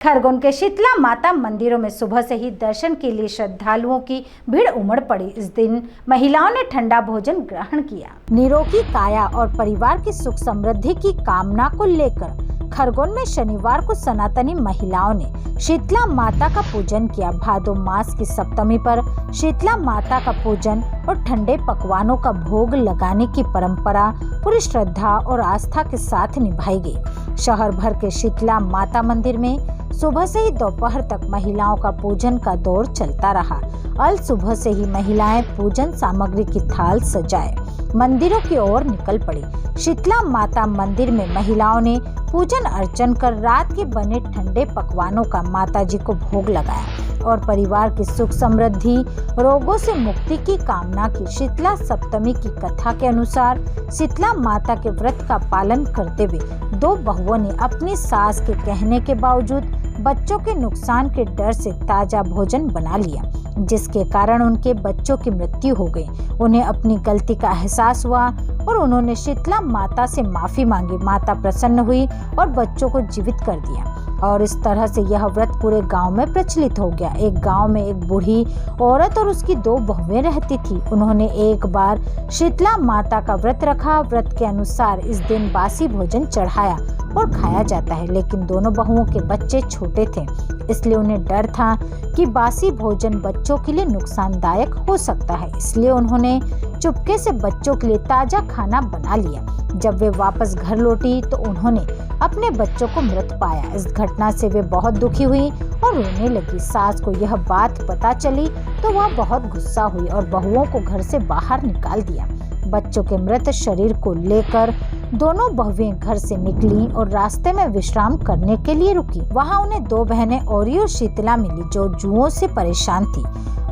खरगोन के शीतला माता मंदिरों में सुबह से ही दर्शन के लिए श्रद्धालुओं की भीड़ उमड़ पड़ी। इस दिन महिलाओं ने ठंडा भोजन ग्रहण किया। निरोगी काया और परिवार की सुख समृद्धि की कामना को लेकर खरगोन में शनिवार को सनातनी महिलाओं ने शीतला माता का पूजन किया। भादो मास की सप्तमी पर शीतला माता का पूजन और ठंडे पकवानों का भोग लगाने की परंपरा पूरी श्रद्धा और आस्था के साथ निभाई गई। शहर भर के शीतला माता मंदिर में सुबह से ही दोपहर तक महिलाओं का पूजन का दौर चलता रहा। अल सुबह से ही महिलाएं पूजन सामग्री की थाल सजाए मंदिरों की ओर निकल पड़ी। शीतला माता मंदिर में महिलाओं ने पूजन अर्चन कर रात के बने ठंडे पकवानों का माता जी को भोग लगाया और परिवार की सुख समृद्धि रोगों से मुक्ति की कामना की। शीतला सप्तमी की कथा के अनुसार शीतला माता के व्रत का पालन करते हुए दो बहुओं ने अपनी सास के कहने के बावजूद बच्चों के नुकसान के डर से ताजा भोजन बना लिया, जिसके कारण उनके बच्चों की मृत्यु हो गई। उन्हें अपनी गलती का एहसास हुआ और उन्होंने शीतला माता से माफी मांगी। माता प्रसन्न हुई और बच्चों को जीवित कर दिया और इस तरह से यह व्रत पूरे गांव में प्रचलित हो गया। एक गांव में एक बूढ़ी औरत और उसकी दो बहुएं रहती थी। उन्होंने एक बार शीतला माता का व्रत रखा। व्रत के अनुसार इस दिन बासी भोजन चढ़ाया और खाया जाता है, लेकिन दोनों बहुओं के बच्चे छोटे थे, इसलिए उन्हें डर था कि बासी भोजन बच्चों के लिए नुकसानदायक हो सकता है। इसलिए उन्होंने चुपके से बच्चों के लिए ताजा खाना बना लिया। जब वे वापस घर लौटी तो उन्होंने अपने बच्चों को मृत पाया। इस घटना से वे बहुत दुखी हुई और रोने लगी। सास को यह बात पता चली तो वह बहुत गुस्सा हुई और बहुओं को घर से बाहर निकाल दिया। बच्चों के मृत शरीर को लेकर दोनों बहुएं घर से निकली और रास्ते में विश्राम करने के लिए रुकी। वहां उन्हें दो बहनें औरी और शीतला मिली जो जुओं से परेशान थी।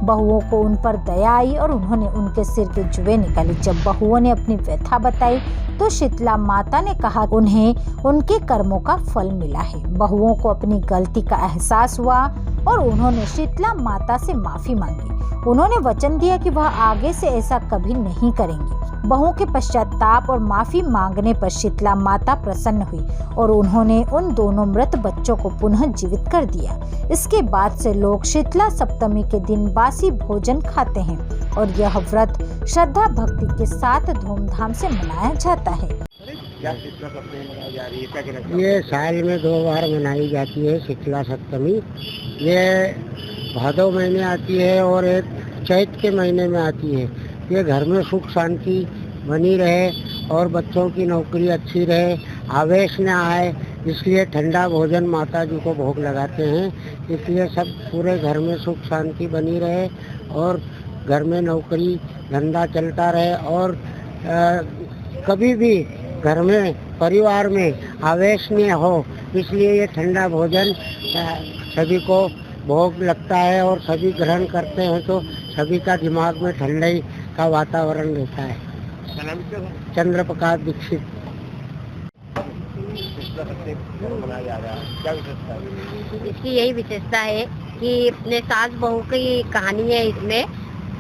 बहुओं को उन पर दया आई और उन्होंने उनके सिर के जुएं निकाले। जब बहुओं ने अपनी व्यथा बताई तो शीतला माता ने कहा उन्हें उनके कर्मों का फल मिला है। बहुओं को अपनी गलती का एहसास हुआ और उन्होंने शीतला माता से माफी मांगी। उन्होंने वचन दिया कि वह आगे से ऐसा कभी नहीं करेंगी। बहुओं के पश्चाताप और माफी मांगने पर शीतला माता प्रसन्न हुई और उन्होंने उन दोनों मृत बच्चों को पुनः जीवित कर दिया। इसके बाद से लोग शीतला सप्तमी के दिन बासी भोजन खाते हैं और यह व्रत श्रद्धा भक्ति के साथ धूमधाम से मनाया जाता है। ये साल में 2 बार मनाई जाती है शीतला सप्तमी। ये भादो महीने आती है और एक चैत के महीने में आती है। ये घर में सुख शांति बनी रहे और बच्चों की नौकरी अच्छी रहे, आवेश न आए, इसलिए ठंडा भोजन माता जी को भोग लगाते हैं। इसलिए सब पूरे घर में सुख शांति बनी रहे और घर में नौकरी धंधा चलता रहे और कभी भी घर में परिवार में आवेश न हो, इसलिए ये ठंडा भोजन सभी को भोग लगता है और सभी ग्रहण करते हैं तो सभी का दिमाग में ठंडाई का वातावरण रहता है। चंद्रप्रकाश दीक्षित। इसकी यही विशेषता है कि अपने सास बहू की कहानी है। इसमें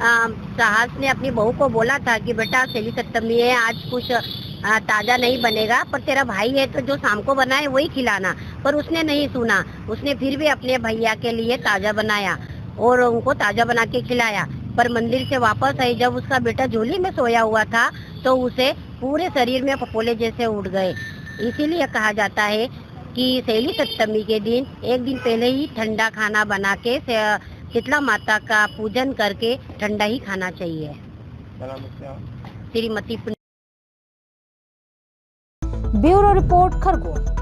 सास ने अपनी बहू को बोला था कि बेटा शीतला सप्तमी है, आज कुछ ताजा नहीं बनेगा, पर तेरा भाई है तो जो शाम को बनाए वही खिलाना। पर उसने नहीं सुना। उसने फिर भी अपने भैया के लिए ताजा बनाया और उनको ताजा बना के खिलाया। पर मंदिर से वापस आई, जब उसका बेटा झोली में सोया हुआ था तो उसे पूरे शरीर में फफोले जैसे उठ गए। इसीलिए कहा जाता है कि शीतला सप्तमी के दिन एक दिन पहले ही ठंडा खाना बना के शीतला माता का पूजन करके ठंडा ही खाना चाहिए। श्रीमती। Bureau report Khargone.